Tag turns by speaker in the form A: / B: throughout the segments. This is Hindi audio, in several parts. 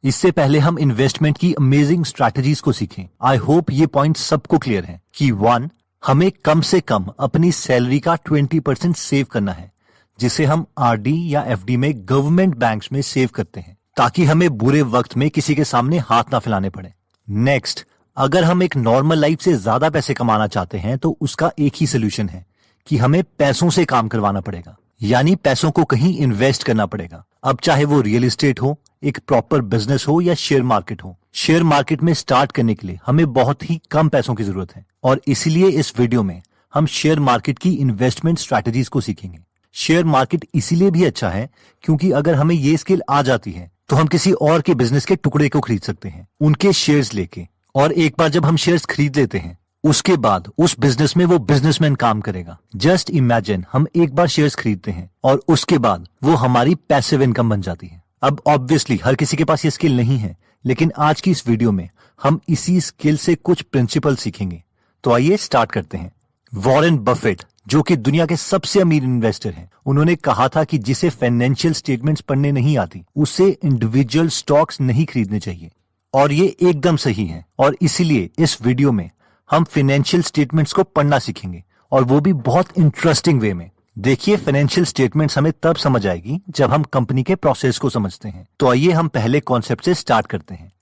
A: इससे पहले हम इन्वेस्टमेंट की अमेजिंग स्ट्रैटेजीज को सीखें। आई होप ये पॉइंट सबको क्लियर है कि 1, हमें कम से कम अपनी सैलरी का 20% सेव करना है, जिसे हम आरडी या एफडी में गवर्नमेंट बैंक्स में सेव करते हैं, ताकि हमें बुरे वक्त में किसी के सामने हाथ ना फैलाने पड़े। नेक्स्ट, अगर हम एक नॉर्मल लाइफ से ज्यादा पैसे कमाना चाहते हैं तो उसका एक ही सोल्यूशन है कि हमें पैसों से काम करवाना पड़ेगा, यानी पैसों को कहीं इन्वेस्ट करना पड़ेगा। अब चाहे वो रियल एस्टेट हो, एक प्रॉपर बिजनेस हो या शेयर मार्केट हो। शेयर मार्केट में स्टार्ट करने के लिए हमें बहुत ही कम पैसों की जरूरत है और इसीलिए इस वीडियो में हम शेयर मार्केट की इन्वेस्टमेंट स्ट्रैटेजीज को सीखेंगे। शेयर मार्केट इसीलिए भी अच्छा है क्योंकि अगर हमें ये स्किल आ जाती है तो हम किसी और के बिजनेस के टुकड़े को खरीद सकते हैं, उनके शेयर्स लेके। और एक बार जब हम शेयर्स खरीद लेते हैं उसके बाद उस बिजनेस में वो बिजनेसमैन काम करेगा। जस्ट इमेजिन, हम एक बार शेयर्स खरीदते हैं और उसके बाद वो हमारी पैसिव इनकम बन जाती है। अब ऑब्वियसली हर किसी के पास ये स्किल नहीं है, लेकिन आज की इस वीडियो में हम इसी स्किल से कुछ प्रिंसिपल सीखेंगे। तो आइए स्टार्ट करते हैं। वॉरेन बफेट, जो कि दुनिया के सबसे अमीर इन्वेस्टर हैं, उन्होंने कहा था कि जिसे फाइनेंशियल स्टेटमेंट्स पढ़ने नहीं आती उसे इंडिविजुअल स्टॉक्स नहीं खरीदने चाहिए। और ये एकदम सही है, और इसीलिए इस वीडियो में हम फाइनेंशियल स्टेटमेंट्स को पढ़ना सीखेंगे, और वो भी बहुत इंटरेस्टिंग वे में। देखिए, फाइनेंशियल स्टेटमेंट्स हमें तब समझ आएगी जब हम कंपनी के प्रोसेस को समझते हैं। तो आइए हम पहले कॉन्सेप्ट से स्टार्ट करते हैं,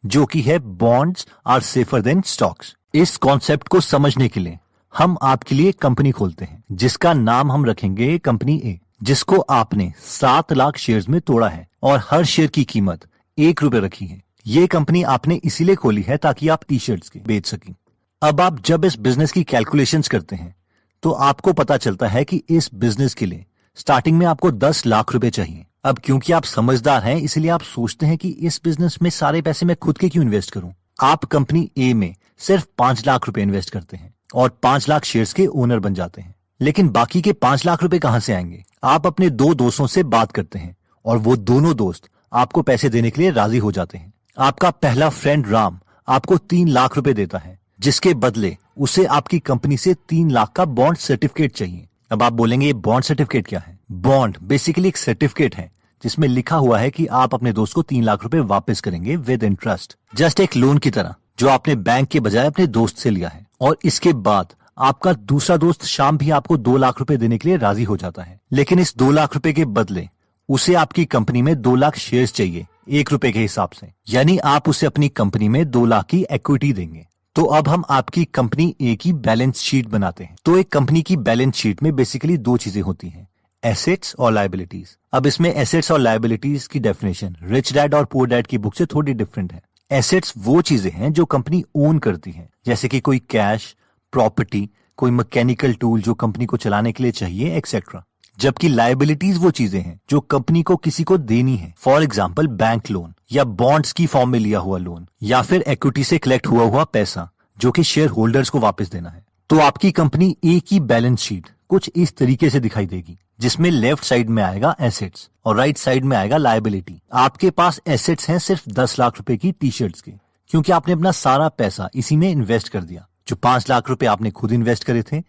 A: जो कि है bonds are safer than stocks. इस कॉन्सेप्ट को समझने के लिए हम आपके लिए कंपनी खोलते हैं, जिसका नाम हम रखेंगे कंपनी ए, जिसको आपने 7 लाख शेयर्स में तोड़ा है और हर शेयर की कीमत ₹1 रखी है। ये कंपनी आपने इसीलिए खोली है ताकि आप टी शर्ट्स के बेच सकें। अब आप जब इस बिजनेस की कैलकुलेशंस करते हैं तो आपको पता चलता है कि इस बिजनेस के लिए स्टार्टिंग में आपको 10 लाख रुपए चाहिए। अब क्योंकि आप समझदार हैं, इसलिए आप सोचते हैं कि इस बिजनेस में सारे पैसे मैं खुद के क्यों इन्वेस्ट करूं। आप कंपनी ए में सिर्फ 5 लाख रुपए इन्वेस्ट करते हैं और 5 लाख शेयर्स के ओनर बन जाते हैं। लेकिन बाकी के 5 लाख रुपए कहां से आएंगे? आप अपने 2 दोस्तों से बात करते हैं और वो दोनों दोस्त आपको पैसे देने के लिए राजी हो जाते हैं। आपका पहला फ्रेंड राम आपको 3 लाख रुपए देता है, जिसके बदले उसे आपकी कंपनी से 3 लाख का बॉन्ड सर्टिफिकेट चाहिए। अब आप बोलेंगे, ये बॉन्ड सर्टिफिकेट क्या है? बॉन्ड बेसिकली एक सर्टिफिकेट है जिसमें लिखा हुआ है कि आप अपने दोस्त को 3 लाख रुपए वापस करेंगे विद इंटरेस्ट, जस्ट एक लोन की तरह जो आपने बैंक के बजाय अपने दोस्त से लिया है। और इसके बाद आपका दूसरा दोस्त शाम भी आपको 2 लाख रुपए देने के लिए राजी हो जाता है, लेकिन इस 2 लाख रुपए के बदले उसे आपकी कंपनी में 2 लाख शेयर्स चाहिए ₹1 के हिसाब से, यानी आप उसे अपनी कंपनी में 2 लाख की इक्विटी देंगे। तो अब हम आपकी कंपनी ए की बैलेंस शीट बनाते हैं। तो एक कंपनी की बैलेंस शीट में बेसिकली 2 चीजें होती हैं, एसेट्स और लायबिलिटीज। अब इसमें एसेट्स और लायबिलिटीज की डेफिनेशन रिच डैड और पुअर डैड की बुक से थोड़ी डिफरेंट है। एसेट्स वो चीजें हैं जो कंपनी ओन करती है, जैसे कि कोई कैश, प्रॉपर्टी, कोई मैकेनिकल टूल जो कंपनी को चलाने के लिए चाहिए, एक्सेट्रा। जबकि लायबिलिटीज वो चीजें हैं जो कंपनी को किसी को देनी है, फॉर एग्जाम्पल बैंक लोन या बॉन्ड्स की फॉर्म में लिया हुआ लोन, या फिर इक्विटी से कलेक्ट हुआ पैसा जो कि शेयर होल्डर्स को वापस देना है। तो आपकी कंपनी ए की बैलेंस शीट कुछ इस तरीके से दिखाई देगी, जिसमें लेफ्ट साइड में आएगा एसेट्स और राइट साइड में आएगा लायबिलिटी। आपके पास एसेट्स हैं सिर्फ 10 लाख रुपए की टी शर्ट्स के, क्योंकि आपने अपना सारा पैसा इसी में इन्वेस्ट कर दिया। जो 5 लाख रुपए आपने खुद इन्वेस्ट करे थे,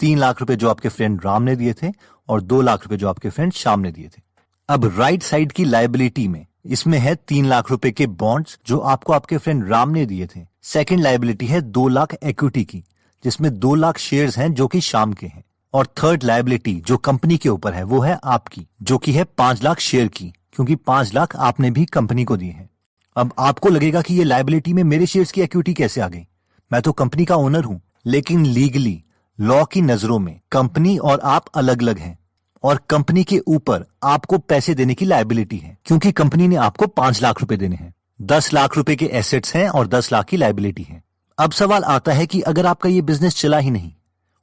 A: 3 लाख रुपए जो आपके फ्रेंड राम ने दिए थे और 2 लाख रुपए जो आपके फ्रेंड श्याम ने दिए थे। अब राइट साइड की लायबिलिटी में इसमें है 3 लाख रुपए के बॉन्ड्स जो आपको आपके फ्रेंड राम ने दिए थे। सेकंड लायबिलिटी है 2 लाख इक्विटी की, जिसमें 2 लाख शेयर्स हैं जो कि श्याम के हैं। और थर्ड लायबिलिटी जो कंपनी के ऊपर है वो है आपकी, जो कि है 5 लाख शेयर की, क्योंकि 5 लाख आपने भी कंपनी को दिए हैं। अब आपको लगेगा कि ये लायबिलिटी में मेरे शेयर्स की इक्विटी कैसे आ गई, मैं तो कंपनी का ओनर हूं। लेकिन लीगली लॉ की नजरों में कंपनी और आप अलग अलग हैं, और कंपनी के ऊपर आपको पैसे देने की लायबिलिटी है, क्योंकि कंपनी ने आपको 5 लाख रुपए देने हैं। 10 लाख रुपए के एसेट्स हैं और 10 लाख की लायबिलिटी है। अब सवाल आता है कि अगर आपका ये बिजनेस चला ही नहीं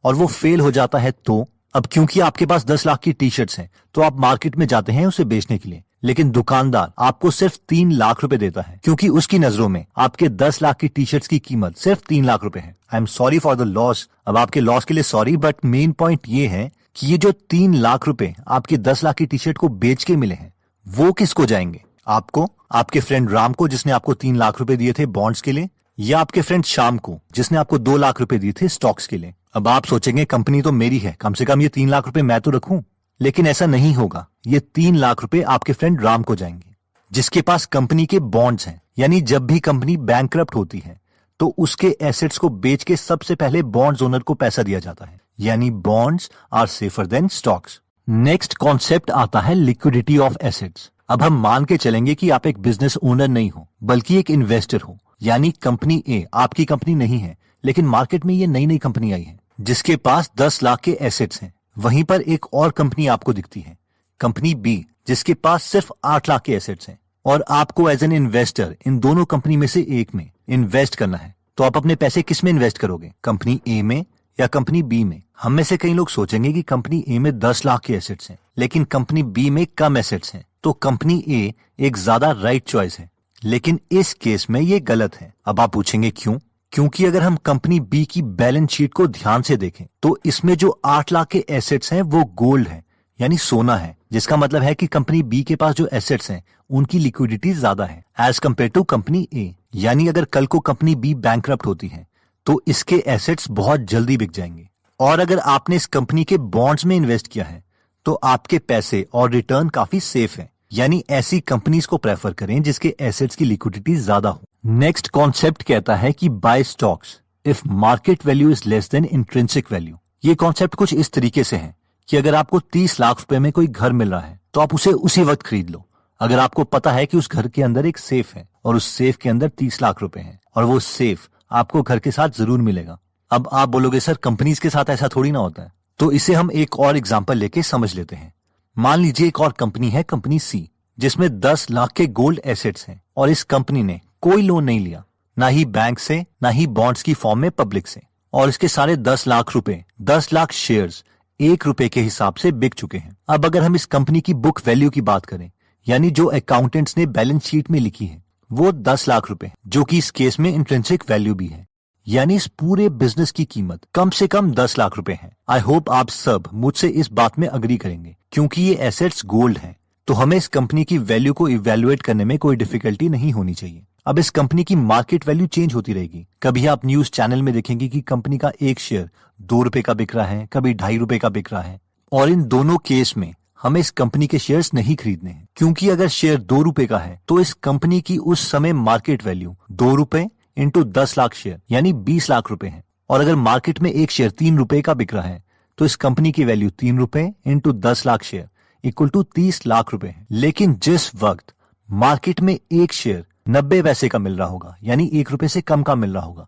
A: और वो फेल हो जाता है तो? अब क्योंकि आपके पास 10 लाख की टी शर्ट्स हैं तो आप मार्केट में जाते हैं उसे बेचने के लिए, लेकिन दुकानदार आपको सिर्फ 3 लाख रुपए देता है, क्योंकि उसकी नजरों में आपके 10 लाख की टी शर्ट्स की कीमत सिर्फ 3 लाख रुपए है। I am sorry for the loss, अब आपके लॉस के लिए सॉरी, बट मेन पॉइंट ये है कि ये जो 3 लाख रुपए आपके 10 लाख की टी शर्ट को बेच के मिले हैं वो किसको जाएंगे? आपको, आपके फ्रेंड राम को जिसने आपको 3 लाख रुपए दिए थे बॉन्ड्स के लिए, या आपके फ्रेंड श्याम को जिसने आपको 2 लाख रुपए दिए थे स्टॉक्स के लिए। अब आप सोचेंगे कंपनी तो मेरी है, कम से कम ये 3 लाख रुपए मैं तो रखूं, लेकिन ऐसा नहीं होगा। ये 3 लाख रुपए आपके फ्रेंड राम को जाएंगे। जिसके पास कंपनी के बॉन्ड्स हैं, यानी जब भी कंपनी बैंकरप्ट होती है तो उसके एसेट्स को बेच के सबसे पहले बॉन्ड्स ओनर को पैसा दिया जाता है, यानी bonds are safer than stocks. Next concept आता है लिक्विडिटी ऑफ एसेट्स। अब हम मान के चलेंगे कि आप एक बिजनेस ओनर नहीं हो बल्कि एक इन्वेस्टर हो, यानी कंपनी ए आपकी कंपनी नहीं है, लेकिन मार्केट में ये नई नई कंपनी आई है जिसके पास 10 लाख के एसेट्स हैं। वहीं पर एक और कंपनी आपको दिखती है, कंपनी बी, जिसके पास सिर्फ 8 लाख के एसेट्स हैं, और आपको एज एन इन्वेस्टर इन दोनों कंपनी में से एक में इन्वेस्ट करना है। तो आप अपने पैसे किस में इन्वेस्ट करोगे, कंपनी ए में या कंपनी बी में? हम में से कई लोग सोचेंगे कि कंपनी ए में 10 लाख के एसेट्स हैं, लेकिन कंपनी बी में कम एसेट्स हैं, तो कंपनी ए एक ज्यादा राइट चॉइस है। लेकिन इस केस में ये गलत है। अब आप पूछेंगे क्यों? क्योंकि अगर हम कंपनी बी की बैलेंस शीट को ध्यान से देखें तो इसमें जो 8 लाख के एसेट्स हैं वो गोल्ड है, यानी सोना है, जिसका मतलब है कि कंपनी बी के पास जो एसेट्स हैं उनकी लिक्विडिटी ज्यादा है एज कम्पेयर टू कंपनी ए। यानी अगर कल को कंपनी बी बैंकरप्ट होती है तो इसके एसेट्स बहुत जल्दी बिक जाएंगे। और अगर आपने इस कंपनी के बॉन्ड्स में इन्वेस्ट किया है तो आपके पैसे और रिटर्न काफी सेफ है, यानी ऐसी कंपनीज को प्रेफर करें जिसके एसेट्स की लिक्विडिटी ज्यादा हो। नेक्स्ट कॉन्सेप्ट कहता है कि buy stocks if market value is less than intrinsic value. ये कॉन्सेप्ट कुछ इस तरीके से है कि अगर आपको 30 लाख रुपए में कोई घर मिल रहा है तो आप उसे उसी वक्त खरीद लो, अगर आपको पता है कि उस घर के अंदर एक सेफ है और उस सेफ के अंदर 30 लाख रुपए हैं और वो सेफ आपको घर के साथ जरूर मिलेगा। अब आप बोलोगे सर कंपनीज के साथ ऐसा थोड़ी ना होता है, तो इसे हम एक और एग्जांपल लेके समझ लेते हैं। मान लीजिए एक और कंपनी है, कंपनी सी, जिसमें 10 लाख के गोल्ड एसेट्स हैं और इस कंपनी ने कोई लोन नहीं लिया, ना ही बैंक से ना ही बॉन्ड्स की फॉर्म में पब्लिक से, और इसके सारे 10 लाख रुपए 10 लाख शेयर्स 1 रुपए के हिसाब से बिक चुके हैं। अब अगर हम इस कंपनी की बुक वैल्यू की बात करें, यानी जो अकाउंटेंट्स ने बैलेंस शीट में लिखी है, वो 10 लाख रुपए, जो कि इस केस में इंट्रिंसिक वैल्यू भी है, यानी इस पूरे बिजनेस की कीमत कम से कम 10 लाख रुपए है। आई होप आप सब मुझसे इस बात में अग्री करेंगे, क्योंकि ये एसेट्स गोल्ड हैं, तो हमें इस कंपनी की वैल्यू को इवेल्युएट करने में कोई डिफिकल्टी नहीं होनी चाहिए। अब इस कंपनी की मार्केट वैल्यू चेंज होती रहेगी। कभी आप न्यूज चैनल में देखेंगे कि कंपनी का एक शेयर 2 रुपए का बिक रहा है, कभी 2.5 रुपए का बिक रहा है, और इन दोनों केस में हमें इस कंपनी के शेयर्स नहीं खरीदने हैं, क्योंकि अगर शेयर 2 रुपए का है तो इस कंपनी की उस समय मार्केट वैल्यू 2 रुपए इंटू 10 लाख शेयर यानी 20 लाख रुपए है। और अगर मार्केट में एक शेयर 3 रुपए का बिक रहा है तो इस कंपनी की वैल्यू 3 रुपए into 10 lakh share equal to 30 lakh रुपए है। लेकिन जिस वक्त मार्केट में एक शेयर 90 पैसे का मिल रहा होगा, यानी 1 रुपए से कम का मिल रहा होगा,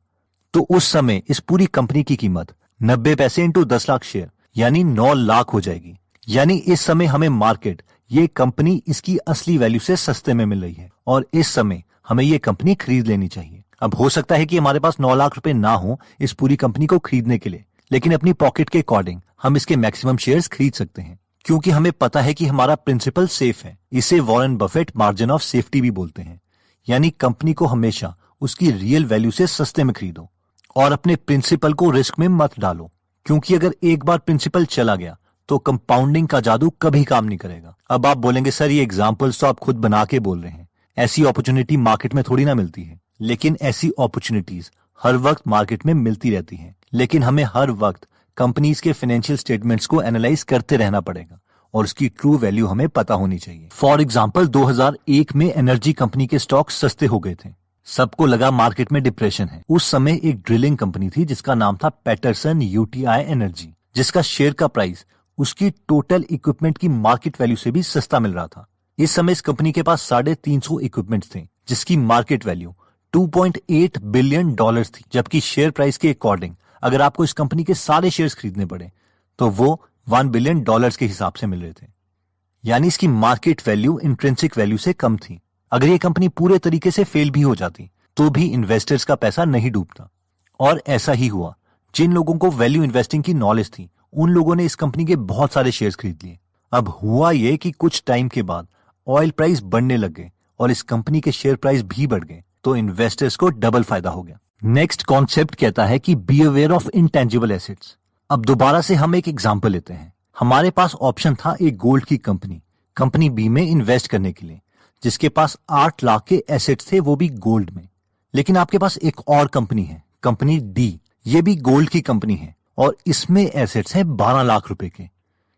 A: तो उस समय इस पूरी कंपनी की कीमत 90 पैसे इंटू 10 लाख शेयर यानी 9 लाख हो जाएगी। यानी इस समय हमें मार्केट ये कंपनी इसकी असली वैल्यू से सस्ते में मिल रही है और इस समय हमें ये कंपनी खरीद लेनी चाहिए। अब हो सकता है कि हमारे पास 9 लाख रुपए ना हो इस पूरी कंपनी को खरीदने के लिए, लेकिन अपनी पॉकेट के अकॉर्डिंग हम इसके मैक्सिमम शेयर्स खरीद सकते हैं, क्योंकि हमें पता है कि हमारा प्रिंसिपल सेफ है। इसे Warren Buffett margin of safety भी बोलते हैं, यानी कंपनी को हमेशा उसकी रियल वैल्यू से सस्ते में खरीदो और अपने प्रिंसिपल को रिस्क में मत डालो, क्योंकि अगर एक बार प्रिंसिपल चला गया तो कंपाउंडिंग का जादू कभी काम नहीं करेगा। अब आप बोलेंगे सर ये एग्जांपल्स तो आप खुद बना के बोल रहे हैं, ऐसी अपॉर्चुनिटी मार्केट में थोड़ी ना मिलती है। लेकिन ऐसी अपॉर्चुनिटीज हर वक्त मार्केट में मिलती रहती हैं, लेकिन हमें हर वक्त कंपनीज के फाइनेंशियल स्टेटमेंट्स को एनालाइज करते रहना पड़ेगा और उसकी ट्रू वैल्यू हमें पता होनी चाहिए। फॉर एग्जाम्पल 2001 में एनर्जी कंपनी के स्टॉक सस्ते हो गए थे, सबको लगा मार्केट में डिप्रेशन है। उस समय एक ड्रिलिंग कंपनी थी जिसका नाम था पैटरसन यूटीआई एनर्जी, जिसका शेयर का प्राइस उसकी टोटल इक्विपमेंट की मार्केट वैल्यू से भी सस्ता मिल रहा था। इस समय इस कंपनी के पास 350 इक्विपमेंट्स थे जिसकी मार्केट वैल्यू $2.8 बिलियन थी, जबकि शेयर प्राइस के अकॉर्डिंग अगर आपको इस कंपनी के सारे शेयर्स खरीदने पड़े तो वो $1 बिलियन के हिसाब से मिल रहे थे, यानी इसकी मार्केट वैल्यू इंट्रिंसिक वैल्यू से कम थी। अगर ये कंपनी पूरे तरीके से फेल भी हो जाती तो भी इन्वेस्टर्स का पैसा नहीं डूबता, और ऐसा ही हुआ। जिन लोगों को वैल्यू इन्वेस्टिंग की नॉलेज थी उन लोगों ने इस कंपनी के बहुत सारे शेयर्स खरीद लिए। अब हुआ ये कि कुछ टाइम के बाद ऑयल प्राइस बढ़ने लग गए और इस कंपनी के शेयर प्राइस भी बढ़ गए, तो इन्वेस्टर्स को डबल फायदा हो गया। नेक्स्ट कॉन्सेप्ट कहता है कि be aware of intangible assets. अब दोबारा से हम एक एग्जांपल लेते हैं। हमारे पास ऑप्शन था एक गोल्ड की कंपनी बी में इन्वेस्ट करने के लिए, जिसके पास 8 लाख के एसेट्स थे, वो भी गोल्ड में। लेकिन आपके पास एक और कंपनी है, कंपनी डी, ये भी गोल्ड की कंपनी है और इसमें एसेट्स हैं 12 लाख रुपए के।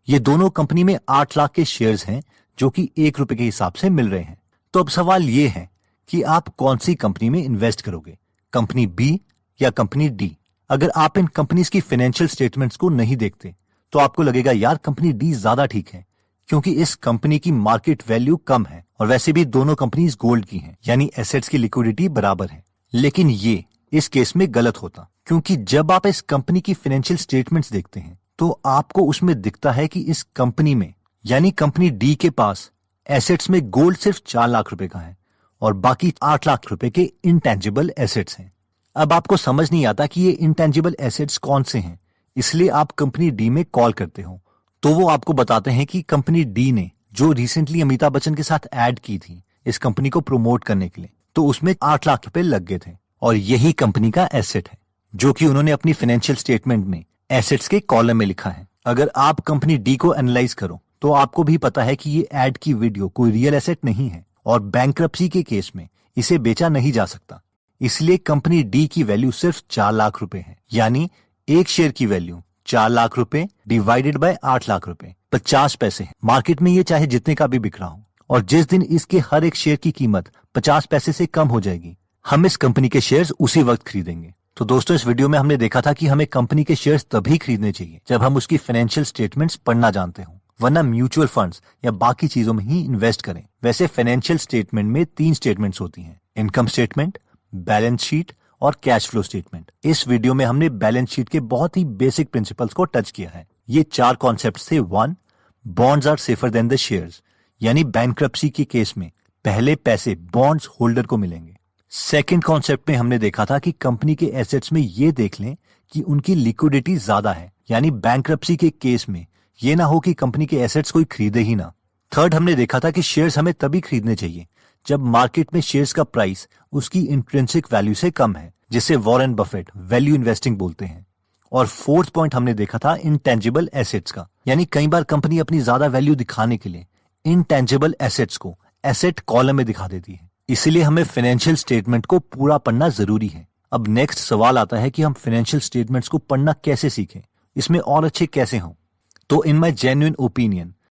A: ये दोनों कंपनी में 8 लाख के शेयर्स हैं जो कि 1 रुपए के हिसाब से मिल रहे हैं। तो अब सवाल ये है कि आप कौन सी कंपनी में इन्वेस्ट करोगे, कंपनी बी या कंपनी डी। अगर आप इन कंपनीज की फाइनेंशियल स्टेटमेंट्स को नहीं देखते तो आपको लगेगा यार कंपनी डी ज्यादा ठीक है, क्योंकि इस कंपनी की मार्केट वैल्यू कम है और वैसे भी दोनों कंपनीज गोल्ड की हैं, यानी एसेट्स की लिक्विडिटी बराबर है। लेकिन ये इस केस में गलत होता, क्योंकि जब आप इस कंपनी की फाइनेंशियल स्टेटमेंट्स देखते हैं तो आपको उसमें दिखता है कि इस कंपनी में यानी कंपनी डी के पास एसेट्स में गोल्ड सिर्फ 4 लाख रुपए का है और बाकी 8 लाख रुपए के इंटेंजिबल एसेट्स हैं। अब आपको समझ नहीं आता कि ये इंटेंजिबल एसेट्स कौन से हैं, इसलिए आप कंपनी डी में कॉल करते हो तो वो आपको बताते हैं कि कंपनी डी ने जो रिसेंटली अमिताभ बच्चन के साथ ऐड की थी इस कंपनी को प्रमोट करने के लिए, तो उसमें 8 लाख रुपए लग गए थे और यही कंपनी का एसेट है जो कि उन्होंने अपनी फाइनेंशियल स्टेटमेंट में एसेट्स के कॉलम में लिखा है। अगर आप कंपनी डी को एनालाइज करो तो आपको भी पता है कि ये ऐड की वीडियो कोई रियल एसेट नहीं है और बैंक्रप्सी के केस में इसे बेचा नहीं जा सकता, इसलिए कंपनी डी की वैल्यू सिर्फ 4 लाख रुपए है। यानी एक शेयर की वैल्यू 4 लाख रुपए डिवाइडेड बाय 8 लाख रुपए 50 पैसे है। मार्केट में ये चाहे जितने का भी बिक रहा हो और जिस दिन इसके हर एक शेयर की कीमत 50 पैसे से कम हो जाएगी हम इस कंपनी के शेयर्स उसी वक्त खरीदेंगे। तो दोस्तों इस वीडियो में हमने देखा था कि हमें कंपनी के शेयर्स तभी खरीदने चाहिए जब हम उसकी फाइनेंशियल स्टेटमेंट्स पढ़ना जानते हो, वरना म्यूचुअल फंड्स या बाकी चीजों में ही इन्वेस्ट करें। वैसे फाइनेंशियल स्टेटमेंट में 3 स्टेटमेंट्स होती हैं, इनकम स्टेटमेंट, बैलेंस शीट और कैश फ्लो स्टेटमेंट। इस वीडियो में हमने बैलेंस शीट के बहुत ही बेसिक प्रिंसिपल्स को टच किया है। ये 4 कॉन्सेप्ट्स थे। 1, bonds are safer than the shares, यानी बैंक्रप्सी के केस में पहले पैसे बॉन्ड्स होल्डर को मिलेंगे। सेकंड कॉन्सेप्ट में हमने देखा था कि कंपनी के एसेट्स में ये देख लें कि उनकी लिक्विडिटी ज्यादा है, यानी बैंक्रप्सी के केस में ये ना हो कि कंपनी के एसेट्स कोई खरीदे ही ना। थर्ड हमने देखा था कि शेयर्स हमें तभी खरीदने चाहिए जब मार्केट में शेयर्स का प्राइस उसकी इंट्रिंसिक वैल्यू से कम है, जिसे वॉरेन बफेट वैल्यू इन्वेस्टिंग बोलते हैं। और फोर्थ पॉइंट हमने देखा था इंटेंजिबल एसेट्स का, यानी कई बार कंपनी अपनी ज्यादा वैल्यू दिखाने के लिए इंटेंजिबल एसेट्स को एसेट कॉलम में दिखा देती है, इसीलिए हमें फाइनेंशियल स्टेटमेंट को पूरा पढ़ना जरूरी है। अब नेक्स्ट सवाल आता है कि हम फाइनेंशियल स्टेटमेंट्स को पढ़ना कैसे सीखें, इसमें और अच्छे कैसे हों। तो इन माय जेन्युइन ओपिनियन